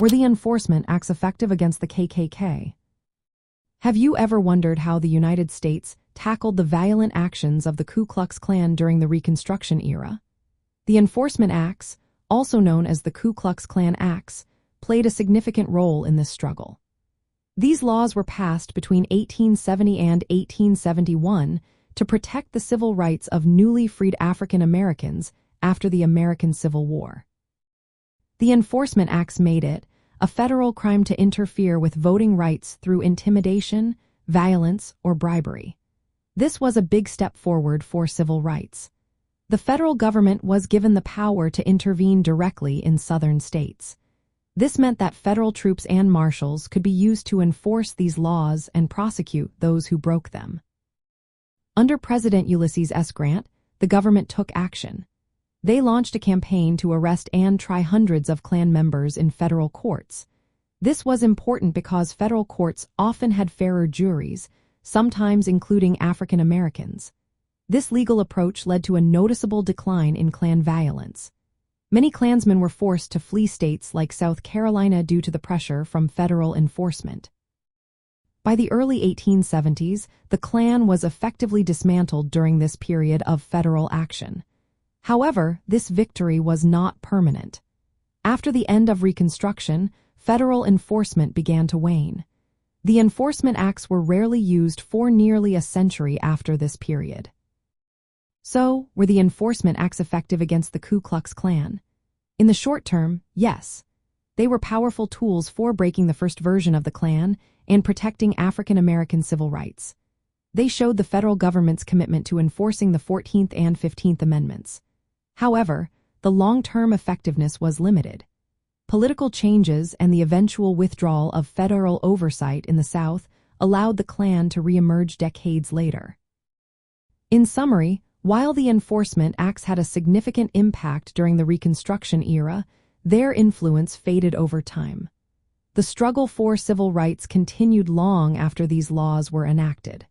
Were the Enforcement Acts effective against the KKK? Have you ever wondered how the United States tackled the violent actions of the Ku Klux Klan during the Reconstruction era? The Enforcement Acts, also known as the Ku Klux Klan Acts, played a significant role in this struggle. These laws were passed between 1870 and 1871 to protect the civil rights of newly freed African Americans after the American Civil War. The Enforcement Acts made it a federal crime to interfere with voting rights through intimidation, violence, or bribery. This was a big step forward for civil rights. The federal government was given the power to intervene directly in southern states. This meant that federal troops and marshals could be used to enforce these laws and prosecute those who broke them. Under President Ulysses S. Grant, the government took action. They launched a campaign to arrest and try hundreds of Klan members in federal courts. This was important because federal courts often had fairer juries, sometimes including African Americans. This legal approach led to a noticeable decline in Klan violence. Many Klansmen were forced to flee states like South Carolina due to the pressure from federal enforcement. By the early 1870s, the Klan was effectively dismantled during this period of federal action. However, this victory was not permanent. After the end of Reconstruction, federal enforcement began to wane. The Enforcement Acts were rarely used for nearly a century after this period. So, were the Enforcement Acts effective against the Ku Klux Klan? In the short term, yes. They were powerful tools for breaking the first version of the Klan and protecting African American civil rights. They showed the federal government's commitment to enforcing the 14th and 15th Amendments. However, the long-term effectiveness was limited. Political changes and the eventual withdrawal of federal oversight in the South allowed the Klan to reemerge decades later. In summary, while the Enforcement Acts had a significant impact during the Reconstruction era, their influence faded over time. The struggle for civil rights continued long after these laws were enacted.